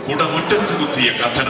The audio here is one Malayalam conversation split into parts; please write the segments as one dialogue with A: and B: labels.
A: കുടമുറ്റത്ത് കുത്തിയ കഥന.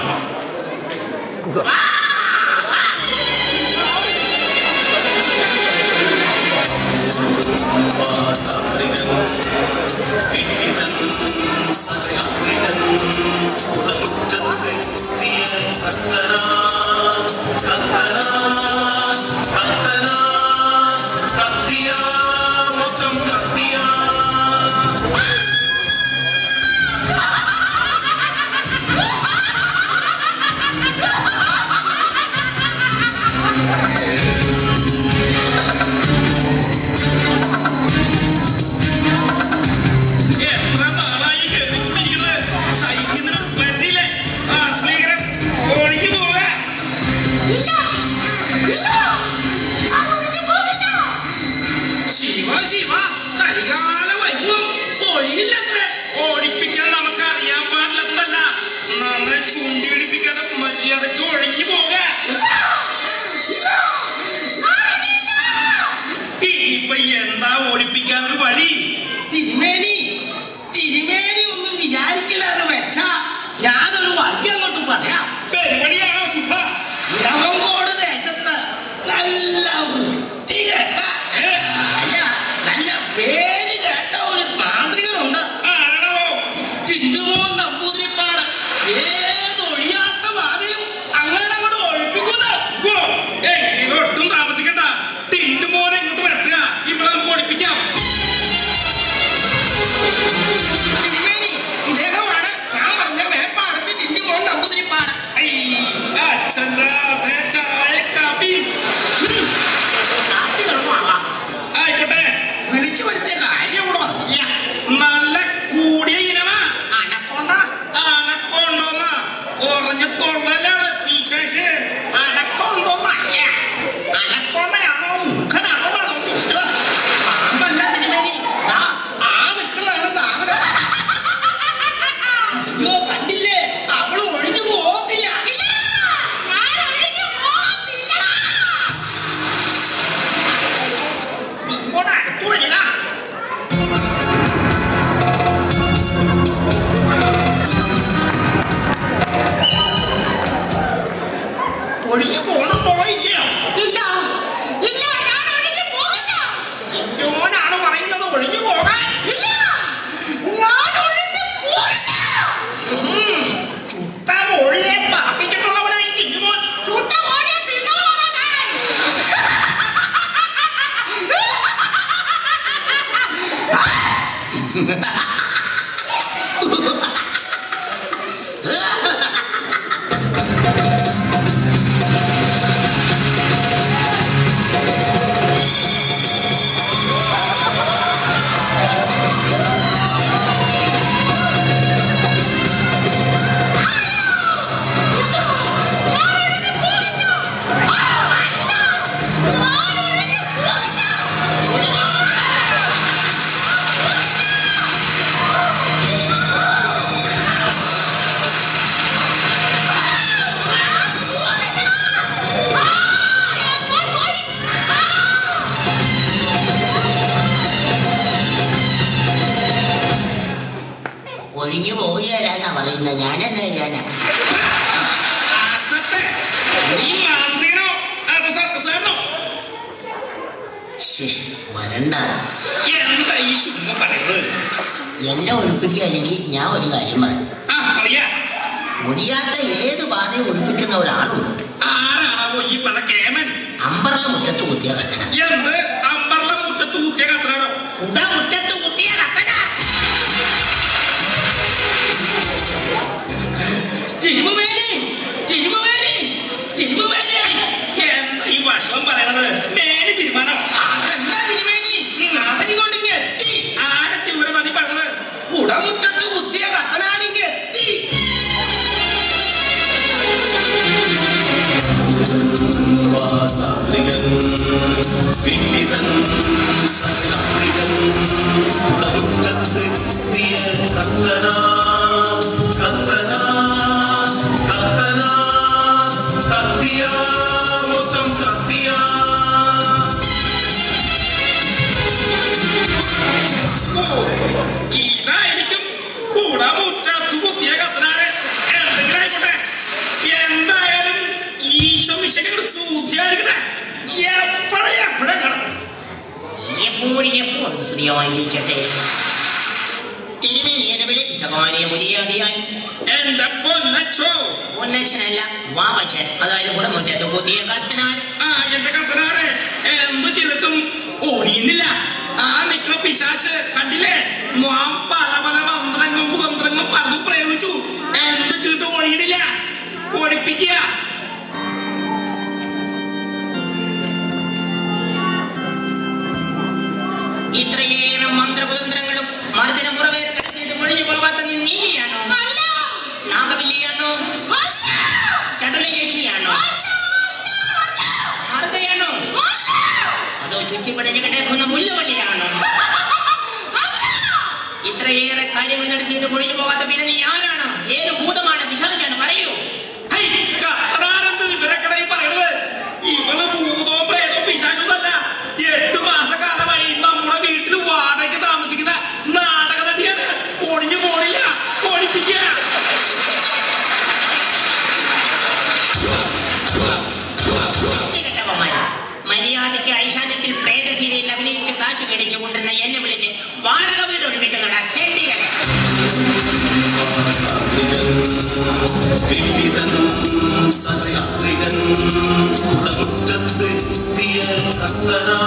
B: എന്നെ ഒഴിപ്പിക്കുകയാണെങ്കിൽ ഞാൻ ഒരു കാര്യം പറയാം. ഒഴിയാത്ത ഏത് ബാധയും ഒഴിപ്പിക്കുന്ന ഒരാളുണ്ട്. അമ്പർല മുറ്റത്ത് കുത്തിയ കത്തന. കുടമുറ്റത്ത് കുത്തിയ കത്തന.
C: എന്താ ഈ ഭക്ഷണം പറയണത്? മേനി തീരുമാനം
B: കുടമുറ്റത്ത് കുത്തിയ കത്തനാണെങ്കിൽ എത്തി.
A: പിന്നിതൻ സകല
D: സ്തുതിയായിരിക്കട്ടെ. തിരുമേനി എന്നെ വിളിപ്പിച്ച കാര്യം മുരിയാടിയാൻ.
C: എന്റെ പൊന്നച്ചോ.
D: പൊന്നച്ചനല്ല, വാവച്ചൻ. അതായത് കുടമുറ്റത്ത് പുതിയ കത്തനാർ.
C: എന്റെ കത്തനാരെ എന്ത് ചെയ്തിട്ടും ഓടിയുന്നില്ല. ആ നിൽക്കുന്ന പിശാശ് കണ്ടില്ലേ? പല പല മന്ത്രങ്ങളും കുതന്ത്രങ്ങളും പലതും പ്രയോഗിച്ചു. എന്ത് ചെയ്തിട്ട് ഓടിയിടില്ല. ഓടിപ്പിക്കുക.
D: ഇത്രയേറെ മന്ത്രകുതന്ത്രങ്ങളും മർദ്ദന മുറവേറെ നടത്തിയിട്ട് മുഴിഞ്ഞു പോകാത്ത നീയാണോ? നാഗവല്ലിയാണോ? ചടുലജേക്ഷിയാണോ? മർദ്ദയാണോ? അതോ ചുറ്റിപ്പടഞ്ഞ് കിടക്കുന്ന മുല്ലവള്ളിയാണോ? ഇത്രയേറെ കാര്യങ്ങൾ നടത്തിയിട്ട് മുഴിഞ്ഞു പോകാത്ത പിന്നെ നീ ആരാണ്? ഏത് ഭൂതമാണ്? പിശാചാണ്? പറയൂ.
C: ഇവരൊക്കെ പറയണത് ഇവള് ഭൂതോ പ്രേതോ പിശാചൊന്നല്ല. 8 മാസക്കാലമായി നമ്മുടെ വീട്ടിൽ വാടകയ്ക്ക് താമസിക്കുന്ന നാടക നടിയാണ്. ഒടിഞ്ഞു പോണില്ല. ഓടിപ്പിക്കുക.
D: മര്യാദയ്ക്ക് ഐശാന്യത്തിൽ പ്രേത സീരിയലിൽ അഭിനയിച്ച് കാശ് മേടിച്ചു കൊണ്ടിരുന്ന എന്നെ വിളിച്ച് വാടക വീട് ഒഴിപ്പിക്കുന്നുണ്ട് ചെണ്ടികൾ.
A: സഹയാത്രികൻ കുടമുറ്റത്ത് കുത്തിയ കത്തനാ